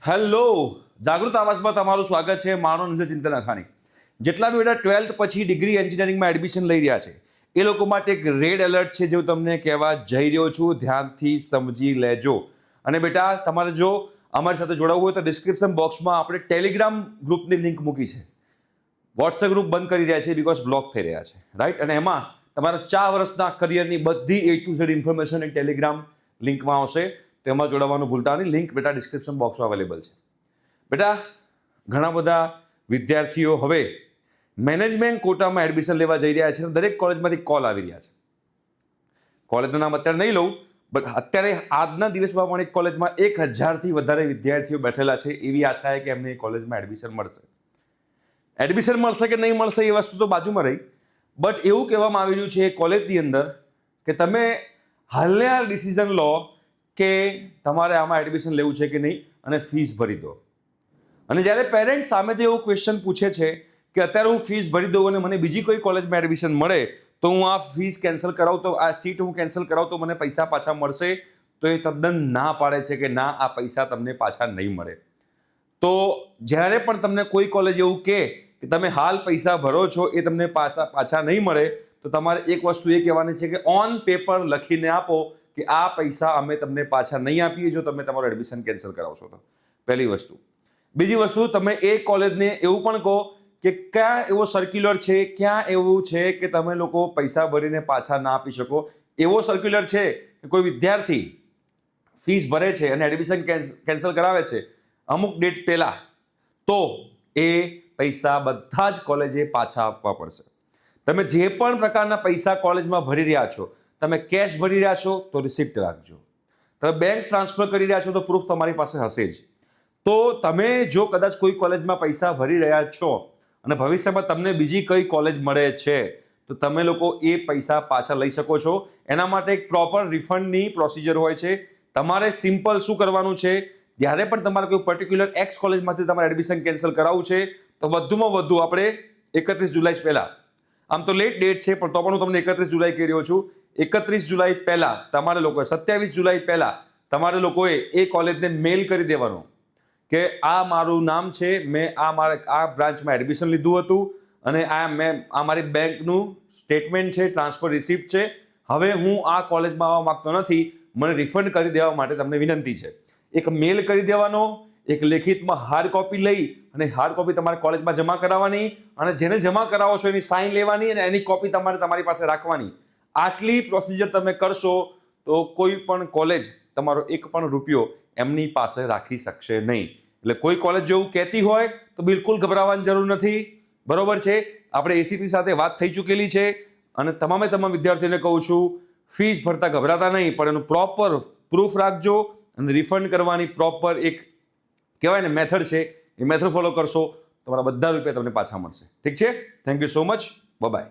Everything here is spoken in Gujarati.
હેલો, જાગૃત આવાસમાં તમારું સ્વાગત છે. મારું નામ છે ચિંતન અખાણી. જેટલા બી બેટા 12th પછી ડિગ્રી એન્જિનિયરિંગમાં એડમિશન લઈ રહ્યા છે એ લોકો માટે એક રેડ એલર્ટ છે જે હું તમને કહેવા જઈ રહ્યો છું. ધ્યાનથી સમજી લેજો. અને બેટા તમારે જો અમારી સાથે જોડાવવું હોય તો ડિસ્ક્રિપ્શન બોક્સમાં આપણે ટેલિગ્રામ ગ્રુપની લિંક મૂકી છે. વોટ્સએપ ગ્રુપ બંધ કરી રહ્યા છે બિકોઝ બ્લોક થઈ રહ્યા છે, રાઈટ. અને એમાં તમારા 4 વર્ષના કરિયરની બધી A to Z ઇન્ફોર્મેશન એક ટેલિગ્રામ લિંકમાં આવશે. તેમાં જોડાવાનું ભૂલતા નહીં. લિંક બેટા ડિસ્ક્રિપ્શન બોક્સમાં અવેલેબલ છે. બેટા ઘણા બધા વિદ્યાર્થીઓ હવે મેનેજમેન્ટ કોટામાં એડમિશન લેવા જઈ રહ્યા છે. દરેક કોલેજમાંથી કોલ આવી રહ્યા છે. કોલેજનું નામ અત્યારે નહીં લઉં, બટ અત્યારે આજના દિવસમાં પણ એક કોલેજમાં 1000થી વધારે વિદ્યાર્થીઓ બેઠેલા છે. એવી આશા છે કે એમને કોલેજમાં એડમિશન મળશે. એડમિશન મળશે કે નહીં મળશે એ વસ્તુ તો બાજુમાં રહી, બટ એવું કહેવામાં આવી રહ્યું છે કોલેજની અંદર કે તમે હાલને હાલ ડિસિઝન લો કે તમારે આમાં એડમિશન લેવું છે કે નહીં અને ફીસ ભરી દો. અને જ્યારે પેરેન્ટ સામેથી એવો ક્વેશ્ચન પૂછે છે કે અત્યારે હું ફીસ ભરી દઉં અને મને બીજી કોઈ કોલેજમાં એડમિશન મળે તો હું આ ફીસ કેન્સલ કરાવું, તો આ સીટ હું કેન્સલ કરાવું તો મને પૈસા પાછા મળશે, તો એ તદ્દન ના પાડે છે કે ના, આ પૈસા તમને પાછા નહીં મળે. તો જ્યારે પણ તમને કોઈ કોલેજ એવું કહે કે તમે હાલ પૈસા ભરો છો એ તમને પાછા નહીં મળે, તો તમારે એક વસ્તુ એ કહેવાની છે કે ઓન પેપર લખીને આપો કે આ પૈસા અમે તમને પાછા નહીં આપીએ જો તમે તમારું એડમિશન કેન્સલ કરાવશો તો. પહેલી વસ્તુ. બીજી વસ્તુ, તમે એ કોલેજને એવું પણ કહો કે ક્યાં એવો સર્ક્યુલર છે, ક્યાં એવું છે કે તમે લોકો પૈસા ભરીને પાછા ના આપી શકો. એવો સર્ક્યુલર છે કે કોઈ વિદ્યાર્થી ફીસ ભરે છે અને એડમિશન કેન્સલ કરાવે છે અમુક ડેટ પહેલા, તો એ પૈસા બધા જ કોલેજે પાછા આપવા પડશે. તમે જે પણ પ્રકારના પૈસા કોલેજમાં ભરી રહ્યા છો, તમે કેશ ભરી રહ્યા છો તો રિસિપ્ટ રાખજો. તમે બેંક ટ્રાન્સફર કરી રહ્યા છો તો પ્રૂફ તમારી પાસે હશે જ. તો તમે જો કદાચ કોઈ કોલેજમાં પૈસા ભરી રહ્યા છો અને ભવિષ્યમાં તમને બીજી કઈ કોલેજ મળે છે તો તમે લોકો એ પૈસા પાછા લઈ શકો છો. એના માટે એક પ્રોપર રિફંડની પ્રોસિજર હોય છે. તમારે સિમ્પલ શું કરવાનું છે, જ્યારે પણ તમારે કોઈ પર્ટિક્યુલર એક્સ કોલેજમાંથી તમારે એડમિશન કેન્સલ કરાવવું છે તો વધુમાં વધુ આપણે 31 જુલાઈ પહેલાં, આમ તો લેટ ડેટ છે પણ તો પણ હું તમને 31 જુલાઈ કહી રહ્યો છું, 31 જુલાઈ પહેલા તમારે લોકોએ 27 જુલાઈ પહેલા તમારે લોકોએ એ કોલેજને મેલ કરી દેવાનો કે આ મારું નામ છે, મેં આ બ્રાન્ચમાં એડમિશન લીધું હતું અને આ મારી બેંકનું સ્ટેટમેન્ટ છે, ટ્રાન્સફર રિસિપ્ટ છે. હવે હું આ કોલેજમાં આવવા માંગતો નથી, મને રિફંડ કરી દેવા માટે તમને વિનંતી છે. એક મેલ કરી દેવાનો, એક લેખિતમાં હાર્ડ કોપી લઈ અને હાર્ડ કોપી તમારે કોલેજમાં જમા કરાવવાની અને જેને જમા કરાવો છો એની સાઇન લેવાની અને એની કોપી તમારે તમારી પાસે રાખવાની. આટલી પ્રોસિજર તમે કરશો તો કોઈ પણ કોલેજ તમારો એક પણ રૂપિયો એમની પાસે રાખી શકશે નહીં. એટલે કોઈ કોલેજ જો એવું કહેતી હોય તો બિલકુલ ગભરાવાની જરૂર નથી. બરોબર છે. આપણે એસીપી સાથે વાત થઈ ચૂકેલી છે અને તમામ વિદ્યાર્થીઓને કહું છું, ફીસ ભરતા ગભરાતા નહીં, પણ એનું પ્રોપર પ્રૂફ રાખજો અને રિફંડ કરવાની પ્રોપર એક કહેવાય ને મેથડ છે, એ મેથડ ફોલો કરશો તમારા બધા રૂપિયા તમને પાછા મળશે. ઠીક છે. Thank you so much. By.